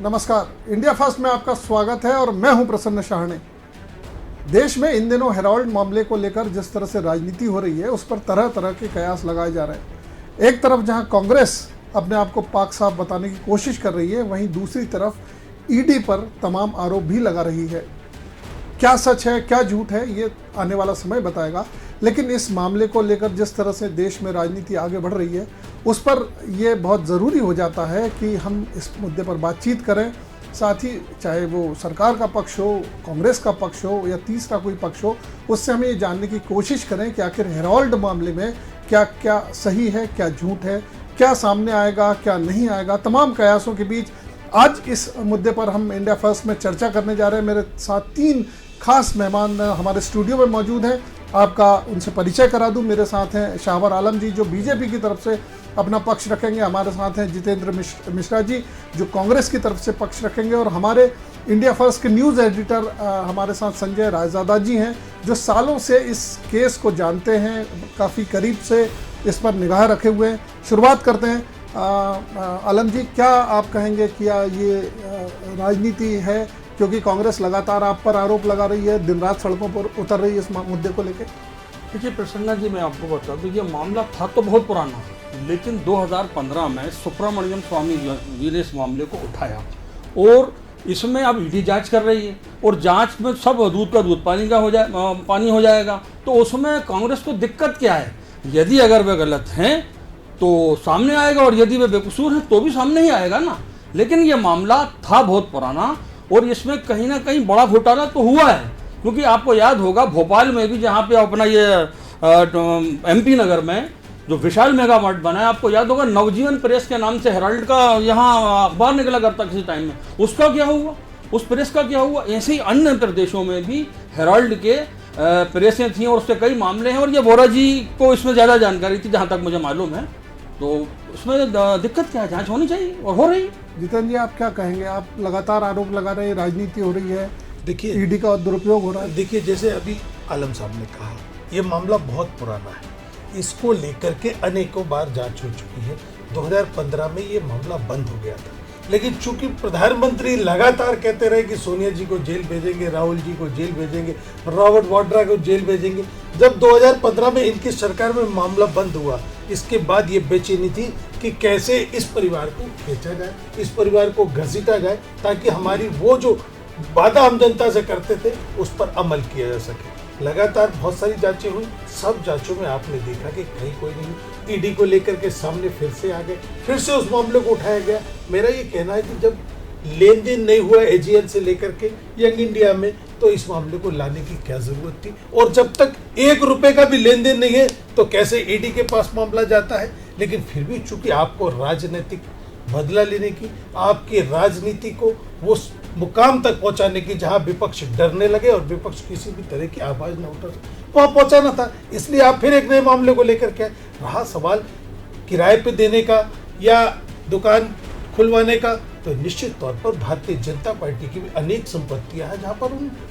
नमस्कार, India first में आपका स्वागत है और मैं हूं प्रसन्न शाहणे। देश में इन दिनों हेराल्ड मामले को लेकर जिस तरह से राजनीति हो रही है, उस पर तरह तरह के कयास लगाए जा रहे हैं। एक तरफ जहां कांग्रेस अपने आप को पाक साफ बताने की कोशिश कर रही है, वहीं दूसरी तरफ ईडी पर तमाम आरोप भी लगा रही है। क्या सच है, क्या झूठ है, ये आने वाला समय बताएगा। लेकिन इस मामले को लेकर जिस तरह से देश में राजनीति आगे बढ़ रही है, उस पर यह बहुत ज़रूरी हो जाता है कि हम इस मुद्दे पर बातचीत करें। साथ ही चाहे वो सरकार का पक्ष हो, कांग्रेस का पक्ष हो या तीसरा कोई पक्ष हो, उससे हमें ये जानने की कोशिश करें कि आखिर हेराल्ड मामले में क्या क्या सही है, क्या झूठ है, क्या सामने आएगा, क्या नहीं आएगा। तमाम कयासों के बीच आज इस मुद्दे पर हम इंडिया फर्स्ट में चर्चा करने जा रहे हैं। मेरे साथ तीन खास मेहमान हमारे स्टूडियो में मौजूद हैं। आपका उनसे परिचय करा दूं। मेरे साथ हैं शाहवर आलम जी, जो बीजेपी की तरफ से अपना पक्ष रखेंगे। हमारे साथ हैं जितेंद्र मिश्रा जी, जो कांग्रेस की तरफ से पक्ष रखेंगे। और हमारे इंडिया फर्स्ट के न्यूज़ एडिटर हमारे साथ संजय रायजादा जी हैं, जो सालों से इस केस को जानते हैं, काफ़ी करीब से इस पर निगाह रखे हुए हैं। शुरुआत करते हैं। आलम जी, क्या आप कहेंगे कि ये राजनीति है, क्योंकि कांग्रेस लगातार आप पर आरोप लगा रही है, दिन रात सड़कों पर उतर रही है इस मुद्दे को लेकर? देखिए प्रसन्ना जी, मैं आपको बता दूं, ये मामला था तो बहुत पुराना, लेकिन 2015 में सुब्रमण्यम स्वामी जी ने इस मामले को उठाया और इसमें अब ईडी जांच कर रही है और जांच में सब दूध का दूध पानी हो जाएगा। तो उसमें कांग्रेस को दिक्कत क्या है? यदि अगर वे गलत हैं तो सामने आएगा और यदि वे बेकसूर हैं तो भी सामने ही आएगा ना। लेकिन ये मामला था बहुत पुराना और इसमें कहीं ना कहीं बड़ा घोटाला तो हुआ है, क्योंकि आपको याद होगा भोपाल में भी, जहाँ पे अपना ये एमपी नगर में जो विशाल मेगा मार्ट बना है, आपको याद होगा नवजीवन प्रेस के नाम से हेराल्ड का यहाँ अखबार निकला करता किसी टाइम में, उसका क्या हुआ, उस प्रेस का क्या हुआ? ऐसे ही अन्य प्रदेशों में भी हेराल्ड के प्रेसें थी और उसके कई मामले हैं। और ये वोरा जी को इसमें ज़्यादा जानकारी थी, जहाँ तक मुझे मालूम है। तो उसमें दिक्कत क्या है? जांच होनी चाहिए और हो रही है। जितेंद्र जी, आप क्या कहेंगे? आप लगातार आरोप लगा रहे हैं, राजनीति हो रही है, देखिए ईडी का दुरुपयोग हो रहा है। देखिए, जैसे अभी आलम साहब ने कहा, ये मामला बहुत पुराना है। इसको लेकर के अनेकों बार जांच हो चुकी है। 2015 में ये मामला बंद हो गया था, लेकिन चूंकि प्रधानमंत्री लगातार कहते रहे कि सोनिया जी को जेल भेजेंगे, राहुल जी को जेल भेजेंगे, रॉबर्ट वाड्रा को जेल भेजेंगे, जब 2015 में इनकी सरकार में मामला बंद हुआ, इसके बाद ये बेचैनी थी कि कैसे इस परिवार को बेचा जाए, इस परिवार को घसीटा जाए, ताकि हमारी वो जो वादा हम जनता से करते थे उस पर अमल किया जा सके। लगातार बहुत सारी जांचें हुई, सब जांचों में आपने देखा कि कहीं कोई नहीं। ईडी को लेकर के सामने फिर से आ गए, फिर से उस मामले को उठाया गया। मेरा ये कहना है कि जब लेन देन नहीं हुआ एजीएल से लेकर के यंग इंडिया में, तो इस मामले को लाने की क्या जरूरत थी? और जब तक 1 रुपए का भी लेन देन नहीं है तो कैसे ईडी के पास मामला जाता है? लेकिन फिर भी चूंकि आपको राजनीतिक बदला लेने की, आपकी राजनीति को वो मुकाम तक पहुंचाने की, जहां विपक्ष डरने लगे और विपक्ष किसी भी तरह की आवाज न उठा सके, वहां पहुंचाना था। इसलिए आप फिर एक नए मामले को लेकर के रहा सवाल किराए पे देने का या दुकान खुलवाने का, तो निश्चित तौर पर भारतीय जनता पार्टी की भी अनेक संपत्तियां हैं, जहां पर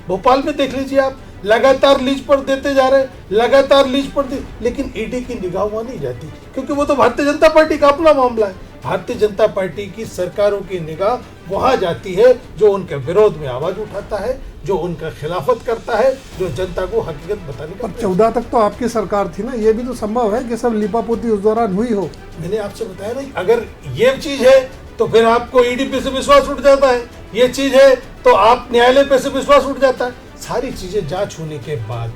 भोपाल में देख लीजिए आप, लगातार लीज पर देते जा रहे हैं, लगातार लीज पर दे, लेकिन ईडी की निगाह वहां नहीं जाती, क्योंकि वो तो भारतीय जनता पार्टी का अपना मामला है। भारतीय जनता पार्टी की सरकारों की निगाह वहां जाती है जो उनके विरोध में आवाज उठाता है, जो उनका खिलाफत करता है, जो जनता को हकीकत बताने का। 14 तक तो आपकी सरकार थी ना, ये भी तो संभव है कि सब लिपापोती उस दौरान हुई हो। मैंने आपसे बताया नहीं, अगर ये चीज है तो फिर आपको ईडी पे से विश्वास उठ जाता है, ये चीज है तो आप न्यायालय पे से विश्वास उठ जाता है। सारी चीजें जांच होने के बाद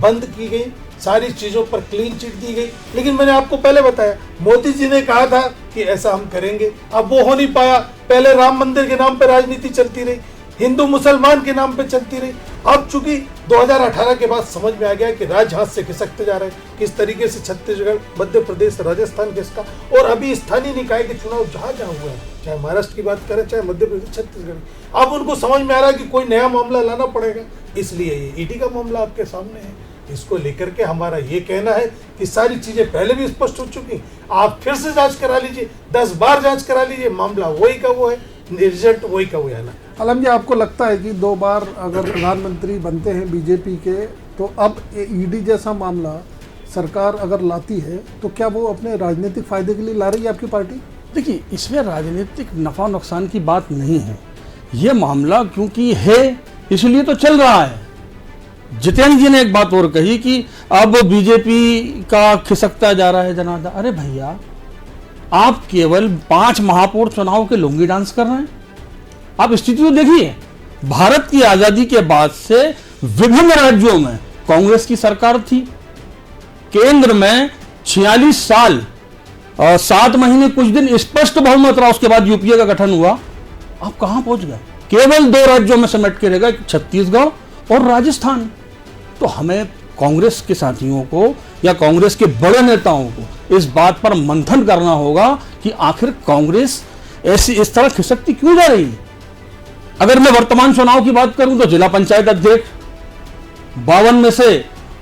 बंद की गई, सारी चीजों पर क्लीन चिट दी गई। लेकिन मैंने आपको पहले बताया, मोदी जी ने कहा था कि ऐसा हम करेंगे, अब वो हो नहीं पाया। पहले राम मंदिर के नाम पर राजनीति चलती रही, हिंदू मुसलमान के नाम पे चलती रही। अब चूंकि 2018 के बाद समझ में आ गया कि राज हाथ से खिसकते जा रहे हैं, किस तरीके से छत्तीसगढ़, मध्य प्रदेश, राजस्थान किसका, और अभी स्थानीय निकाय के चुनाव जहां जहां हुए हैं, चाहे महाराष्ट्र की बात करें, चाहे मध्य प्रदेश, छत्तीसगढ़, अब उनको समझ में आ रहा है कि कोई नया मामला लाना पड़ेगा। इसलिए ये ईडी का मामला आपके सामने है। इसको लेकर के हमारा ये कहना है कि सारी चीजें पहले भी स्पष्ट हो चुकी, आप फिर से जांच करा लीजिए, 10 बार जांच करा लीजिए, मामला वही का वो है, रिजल्ट वही का वही आना। आलम जी, आपको लगता है कि 2 बार अगर प्रधानमंत्री बनते हैं बीजेपी के, तो अब ईडी जैसा मामला सरकार अगर लाती है तो क्या वो अपने राजनीतिक फायदे के लिए ला रही है आपकी पार्टी? देखिए, इसमें राजनीतिक नफा नुकसान की बात नहीं है। ये मामला क्योंकि है इसलिए तो चल रहा है। जितेंद्र जी ने एक बात और कही कि अब बीजेपी का खिसकता जा रहा है जनाधा। अरे भैया, आप केवल 5 महापौर चुनाव के लुंगी डांस कर रहे हैं। आप स्थिति तो देखिए, भारत की आजादी के बाद से विभिन्न राज्यों में कांग्रेस की सरकार थी। केंद्र में 46 साल और 7 महीने कुछ दिन स्पष्ट बहुमत रहा, उसके बाद यूपीए का गठन हुआ। आप कहां पहुंच गए? केवल 2 राज्यों में सिमट के रह गए, छत्तीसगढ़ और राजस्थान। तो हमें कांग्रेस के साथियों को या कांग्रेस के बड़े नेताओं को इस बात पर मंथन करना होगा कि आखिर कांग्रेस ऐसी इस तरह खिसकती क्यों जा रही है। अगर मैं वर्तमान चुनाव की बात करूं तो जिला पंचायत अध्यक्ष 52 में से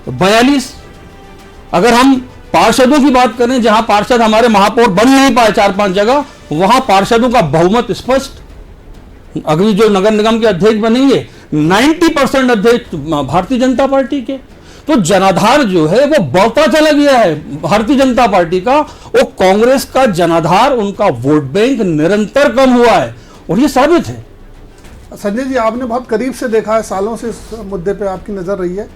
42। अगर हम पार्षदों की बात करें, जहां पार्षद हमारे महापौर बन नहीं पाए 4-5 जगह, वहां पार्षदों का बहुमत स्पष्ट। अगली जो नगर निगम के अध्यक्ष बनेंगे 90% अध्यक्ष भारतीय जनता पार्टी के। तो जनाधार जो है वो बढ़ता चला गया है भारतीय जनता पार्टी का, और कांग्रेस का जनाधार, उनका वोट बैंक निरंतर कम हुआ है, और ये साबित है। संजय जी, आपने बहुत करीब से देखा है, सालों से इस मुद्दे पे आपकी नज़र रही है।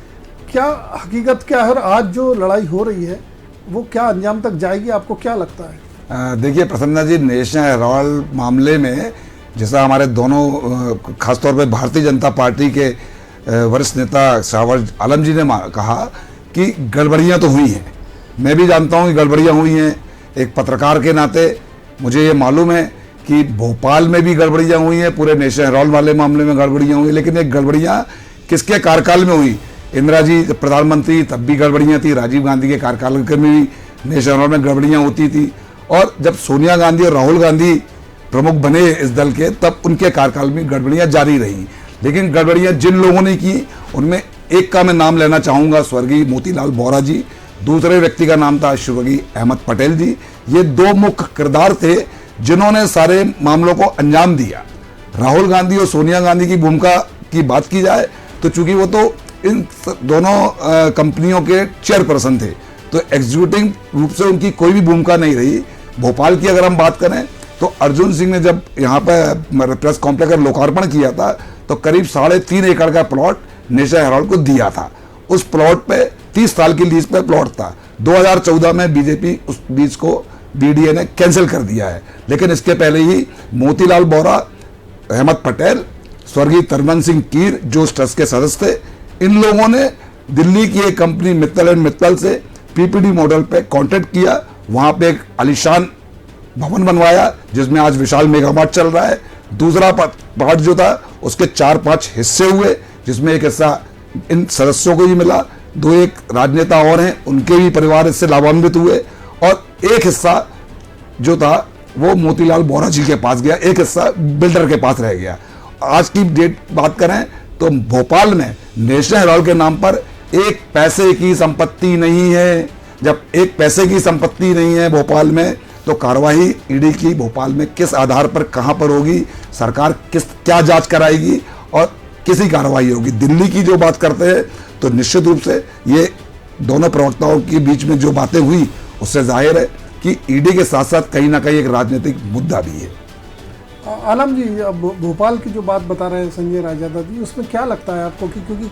क्या हकीकत क्या है और आज जो लड़ाई हो रही है वो क्या अंजाम तक जाएगी, आपको क्या लगता है? देखिए प्रसन्ना जी, नेशनल हेराल्ड मामले में जैसा हमारे दोनों खासतौर पे भारतीय जनता पार्टी के वरिष्ठ नेता शाहबाज आलम जी ने कहा कि गड़बड़ियाँ तो हुई हैं। मैं भी जानता हूँ कि गड़बड़ियाँ हुई हैं। एक पत्रकार के नाते मुझे ये मालूम है कि भोपाल में भी गड़बड़ियाँ हुई हैं, पूरे नेशनल हेराल्ड वाले मामले में गड़बड़ियाँ हुई, लेकिन ये गड़बड़ियाँ किसके कार्यकाल में हुई? इंदिरा जी प्रधानमंत्री तब भी गड़बड़ियाँ थी, राजीव गांधी के कार्यकाल में भी नेशनल हेराल्ड में गड़बड़ियाँ होती थी, और जब सोनिया गांधी और राहुल गांधी प्रमुख बने इस दल के, तब उनके कार्यकाल में गड़बड़ियाँ जारी रही। लेकिन गड़बड़ियाँ जिन लोगों ने की, उनमें एक का मैं नाम लेना चाहूँगा, स्वर्गीय मोतीलाल वोरा जी। दूसरे व्यक्ति का नाम था स्वर्गीय अहमद पटेल जी। ये 2 मुख्य किरदार थे जिन्होंने सारे मामलों को अंजाम दिया। राहुल गांधी और सोनिया गांधी की भूमिका की बात की जाए तो चूंकि वो तो इन दोनों कंपनियों के चेयरपर्सन थे, तो एग्जीक्यूटिव रूप से उनकी कोई भी भूमिका नहीं रही। भोपाल की अगर हम बात करें तो अर्जुन सिंह ने जब यहाँ पर प्रेस कॉम्प्लेक्स का लोकार्पण किया था तो करीब 3.5 एकड़ का प्लॉट नेशनल हेराल्ड को दिया था। उस प्लॉट पे 30 साल की लीज पे प्लॉट था। 2014 में बीजेपी उस लीज को बीडीए ने कैंसिल कर दिया है। लेकिन इसके पहले ही मोतीलाल वोरा, अहमद पटेल, स्वर्गीय तरमन सिंह कीर जो उस ट्रस्ट के सदस्य थे, इन लोगों ने दिल्ली की एक कंपनी मित्तल एंड मित्तल से पीपीडी मॉडल पे कॉन्ट्रैक्ट किया। वहां पे एक आलीशान भवन बनवाया जिसमें आज विशाल मेगामार्ट चल रहा है। दूसरा पार्ट जो था उसके 4-5 हिस्से हुए, जिसमें एक हिस्सा इन सदस्यों को ही मिला, 2-1 राजनेता और हैं उनके भी परिवार इससे लाभान्वित हुए, और एक हिस्सा जो था वो मोतीलाल वोरा जी के पास गया, एक हिस्सा बिल्डर के पास रह गया। आज की डेट बात करें तो भोपाल में नेशनल हेराल्ड के नाम पर 1 पैसे की संपत्ति नहीं है। जब 1 पैसे की संपत्ति नहीं है भोपाल में, तो कार्रवाई ईडी की भोपाल में किस आधार पर कहां पर होगी? सरकार क्या जांच कराएगी और किसी कार्रवाई होगी? दिल्ली की जो बात करते हैं तो निश्चित रूप से ये दोनों प्रवक्ताओं के बीच में जो बातें हुई उससे जाहिर है कि ईडी के साथ साथ कहीं ना कहीं एक राजनीतिक मुद्दा भी है। आलम जी, अब भोपाल की जो बात बता रहे हैं संजय रायजादा जी, उसमें क्या लगता है आपको कि क्योंकि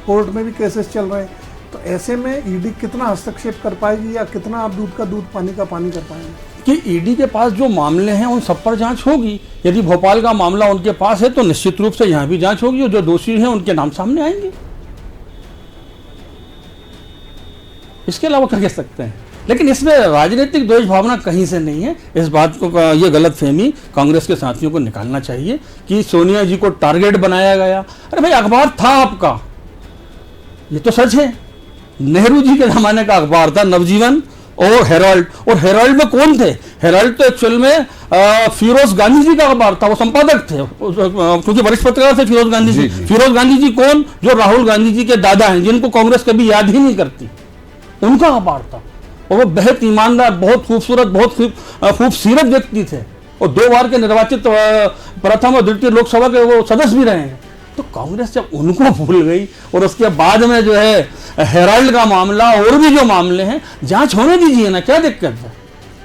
कोर्ट में भी केसेस चल रहे हैं, तो ऐसे में ईडी कितना हस्तक्षेप कर पाएगी या कितना आप दूध का दूध पानी का पानी कर पाएंगे? कि ईडी के पास जो मामले हैं उन सब पर जांच होगी। यदि भोपाल का मामला उनके पास है तो निश्चित रूप से यहाँ भी जांच होगी और जो दोषी हैं उनके नाम सामने आएंगे। इसके अलावा क्या कह सकते हैं? लेकिन इसमें राजनीतिक द्वेष भावना कहीं से नहीं है। इस बात को, ये गलतफहमी कांग्रेस के साथियों को निकालना चाहिए कि सोनिया जी को टारगेट बनाया गया। अरे भाई, अखबार था आपका, ये तो सच है। नेहरू जी के जमाने का अखबार था नवजीवन और हेराल्ड। और हेराल्ड में कौन थे? हेराल्ड तो एक्चुअल में फिरोज गांधी जी का अखबार था, वो संपादक थे, क्योंकि वरिष्ठ पत्रकार थे फिरोज गांधी जी। फिरोज गांधी जी कौन? जो राहुल गांधी जी के दादा हैं, जिनको कांग्रेस कभी याद ही नहीं करती, उनका अखबार था। और वो बेहद ईमानदार, बहुत खूबसूरत, बहुत खूबसूरत व्यक्ति थे, और 2 बार के निर्वाचित प्रथम और द्वितीय लोकसभा के वो सदस्य भी रहे हैं। तो कांग्रेस जब उनको भूल गई और उसके बाद में जो है हेराल्ड का मामला और भी जो मामले हैं, जांच होने दीजिए ना, क्या दिक्कत है?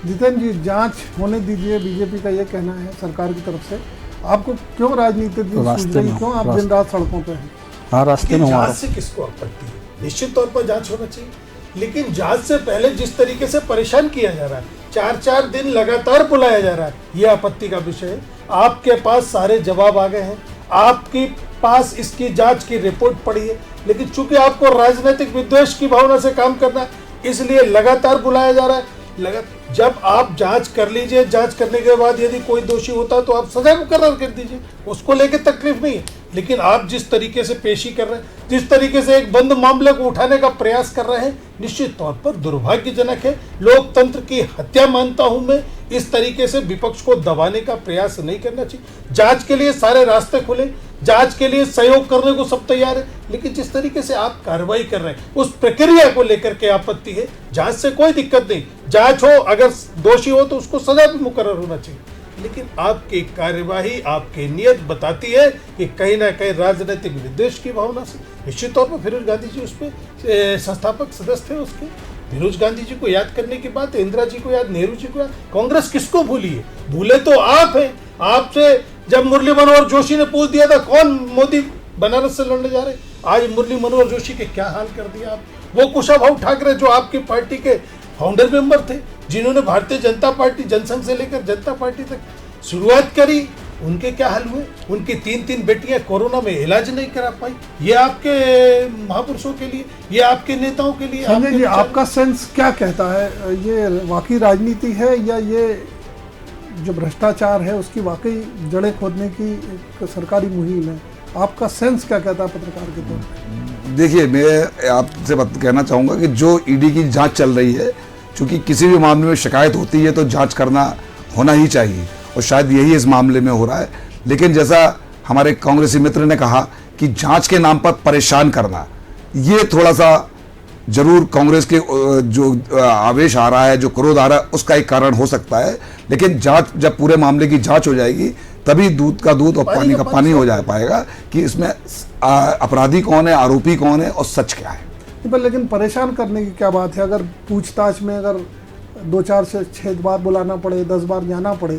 जितेंद्र जी, जांच होने दीजिए, बीजेपी का ये कहना है सरकार की तरफ से। आपको क्यों राजनीति सूझ रही, क्यों आप दिन रात सड़कों पे हैं? हाँ, रास्ते में जांच से किसको आपत्ति है? निश्चित तौर पर जांच होना चाहिए, लेकिन जांच से पहले जिस तरीके से परेशान किया जा रहा है, 4-4 दिन लगातार बुलाया जा रहा है, यह आपत्ति का विषय है। आपके पास सारे जवाब आ गए हैं, आपके पास इसकी जांच की रिपोर्ट पड़ी है, लेकिन चूंकि आपको राजनीतिक विद्वेष की भावना से काम करना है, इसलिए लगातार बुलाया जा रहा है। जब आप जांच कर लीजिए, जांच करने के बाद यदि कोई दोषी होता है तो आप सजा मुकर्रर कर दीजिए, उसको लेके तकलीफ नहीं है। लेकिन आप जिस तरीके से पेशी कर रहे हैं, जिस तरीके से एक बंद मामले को उठाने का प्रयास कर रहे हैं, निश्चित तौर पर दुर्भाग्यजनक है। लोकतंत्र की हत्या मानता हूं मैं। इस तरीके से विपक्ष को दबाने का प्रयास नहीं करना चाहिए। जांच के लिए सारे रास्ते खुले, जांच के लिए सहयोग करने को सब तैयार है, लेकिन जिस तरीके से आप कार्रवाई कर रहे हैं उस प्रक्रिया को लेकर के आपत्ति है। जांच से कोई दिक्कत नहीं, जांच हो, अगर दोषी हो तो उसको सजा भी मुकर्रर होना चाहिए, लेकिन आपकी कार्यवाही, आपकी नियत बताती है कि कहीं ना कहीं राजनीतिक विद्वेष की भावना से। निश्चित तौर पर फिरोज गांधी जी उसमें संस्थापक सदस्य थे उसके। फिरोज गांधी जी को याद करने की बात, इंदिरा जी को याद, नेहरू जी को याद, कांग्रेस किसको भूली है? भूले तो आप हैं। आपसे जब मुरली मनोहर जोशी ने पूछ दिया था कौन मोदी बनारस से लड़ने जा रहे, आज मुरली मनोहर जोशी के क्या हाल कर दिया आप। वो कुशाभाऊ ठाकरे जो आपकी पार्टी के फाउंडर मेंबर थे, जिन्होंने भारतीय जनता पार्टी, जनसंघ से लेकर जनता पार्टी तक शुरुआत करी, उनके क्या हाल हुए? उनकी 3-3 बेटियां कोरोना में इलाज नहीं करा पाई। ये आपके महापुरुषों के लिए, ये आपके नेताओं के लिए। संजय जी, आपका सेंस क्या कहता है, ये वाकई राजनीति है या ये जो भ्रष्टाचार है उसकी वाकई जड़ें खोदने की एक सरकारी मुहिम है? आपका सेंस क्या कहता है पत्रकार के तौर पर? देखिए, मैं आपसे कहना चाहूँगा कि जो ईडी की जांच चल रही है, चूंकि किसी भी मामले में शिकायत होती है तो जांच करना होना ही चाहिए, और शायद यही इस मामले में हो रहा है। लेकिन जैसा हमारे कांग्रेसी मित्र ने कहा कि जांच के नाम पर परेशान करना, ये थोड़ा सा जरूर कांग्रेस के जो आवेश आ रहा है, जो क्रोध आ रहा है, उसका एक कारण हो सकता है। लेकिन जांच, जब पूरे मामले की जांच हो जाएगी तभी दूध का दूध और पानी का पानी हो जा पाएगा कि इसमें अपराधी कौन है, आरोपी कौन है और सच क्या है। पर लेकिन परेशान करने की क्या बात है? अगर पूछताछ में अगर 2-4 से 6 बार बुलाना पड़े, 10 बार जाना पड़े,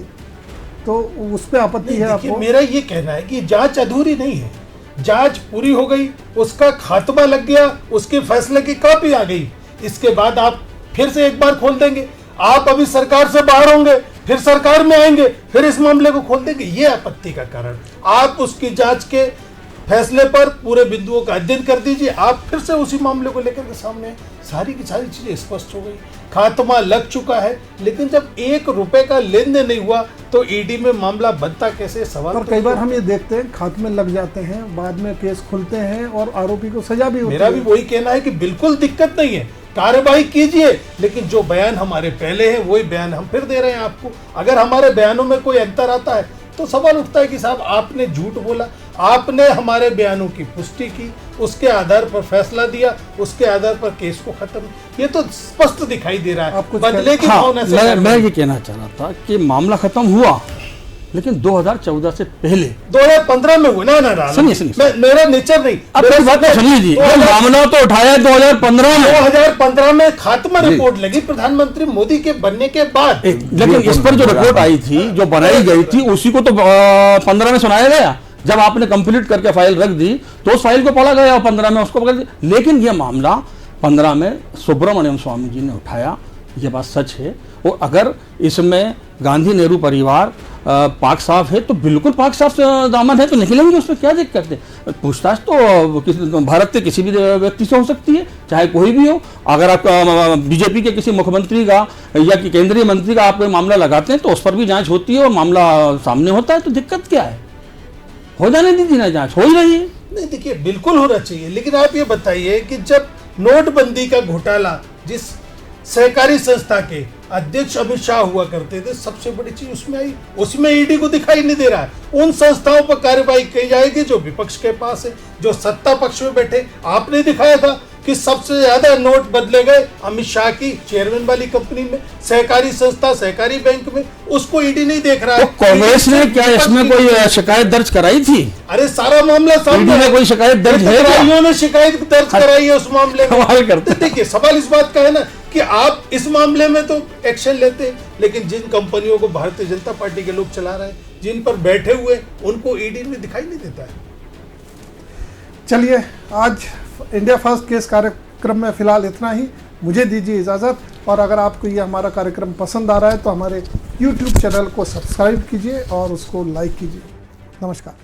तो उस पर आपत्ति है आपको? मेरा ये कहना है कि जांच अधूरी नहीं है, जांच पूरी हो गई, उसका खात्मा लग गया, उसके फैसले की कॉपी आ गई। इसके बाद आप फिर से एक बार खोल देंगे, आप अभी सरकार से बाहर होंगे, फिर सरकार में आएंगे, फिर इस मामले को खोल देंगे, ये आपत्ति का कारण। आप उसकी जांच के फैसले पर पूरे बिंदुओं का अध्ययन कर दीजिए, आप फिर से उसी मामले को लेकर के सामने, सारी की सारी चीजें स्पष्ट हो गई, खात्मा लग चुका है। लेकिन जब 1 रुपए का लेन देन नहीं हुआ तो ईडी में मामला बनता कैसे? सवाल। पर कई बार हम ये देखते हैं खात्मे लग जाते हैं, बाद में केस खुलते हैं और आरोपी को सजा भी होती है। मेरा भी वही कहना है कि बिल्कुल दिक्कत नहीं है, कार्यवाही कीजिए, लेकिन जो बयान हमारे पहले हैं वही बयान हम फिर दे रहे हैं आपको। अगर हमारे बयानों में कोई अंतर आता है तो सवाल उठता है कि साहब आपने झूठ बोला, आपने हमारे बयानों की पुष्टि की, उसके आधार पर फैसला दिया, उसके आधार पर केस को खत्म। ये तो स्पष्ट दिखाई दे रहा है बदले की भावना से। मैं ये कहना चाह रहा था कि मामला खत्म हुआ, लेकिन 2014 से पहले 2015 में हुआ ना। सुनिए, मेरा नेचर नहीं, अब मेरी बात तो सुनिए जी। मामला तो उठाया 2015 में खात्मा रिपोर्ट लगी प्रधानमंत्री मोदी के बनने के बाद। लेकिन इस पर जो रिपोर्ट आई थी, जो बनाई गई थी, उसी को तो 15 में सुनाया गया। जब आपने कंप्लीट करके फाइल रख दी तो उस फाइल को पढ़ा गया और 15 में उसको पकड़ दिया। लेकिन यह मामला 15 में सुब्रमण्यम स्वामी जी ने उठाया, ये बात सच है। और अगर इसमें गांधी नेहरू परिवार पाक साफ है तो बिल्कुल पाक साफ दामन है तो निकलेंगे, उसमें क्या दिक्कत है? पूछताछ तो भारत के किसी भी व्यक्ति से हो सकती है, चाहे कोई भी हो। अगर आप बीजेपी के किसी मुख्यमंत्री का या कि केंद्रीय मंत्री का आप कोई मामला लगाते हैं तो उस पर भी जांच होती है और मामला सामने होता है, तो दिक्कत क्या है? हो जाने दीजिए ना, जांच हो ही रही है। नहीं, देखिए बिल्कुल होना चाहिए, लेकिन आप ये बताइए कि जब नोटबंदी का घोटाला जिस सहकारी संस्था के अध्यक्ष अमित शाह हुआ करते थे, सबसे बड़ी चीज उसमें आई, उसमें ईडी को दिखाई नहीं दे रहा है। उन संस्थाओं पर कार्रवाई की जाएगी जो विपक्ष के पास है, जो सत्ता पक्ष में बैठे। आपने दिखाया था कि सबसे ज्यादा नोट बदले गए अमित शाह की चेयरमैन वाली कंपनी में, सहकारी संस्था, सहकारी बैंक में, उसको ईडी नहीं देख रहा है। तो कांग्रेस ने क्या इसमें कोई शिकायत दर्ज कराई थी? अरे सारा मामला सामने है, कोई शिकायत दर्ज है? ने शिकायत दर्ज कराई है उस मामले में। करते देखिए सवाल इस बात का है ना कि आप इस मामले में तो एक्शन लेते, लेकिन जिन कंपनियों को भारतीय जनता पार्टी के लोग चला रहे हैं, जिन पर बैठे हुए, उनको ईडी में दिखाई नहीं देता है। चलिए, आज इंडिया फर्स्ट केस कार्यक्रम में फिलहाल इतना ही। मुझे दीजिए इजाज़त, और अगर आपको ये हमारा कार्यक्रम पसंद आ रहा है तो हमारे YouTube चैनल को सब्सक्राइब कीजिए और उसको लाइक कीजिए। नमस्कार।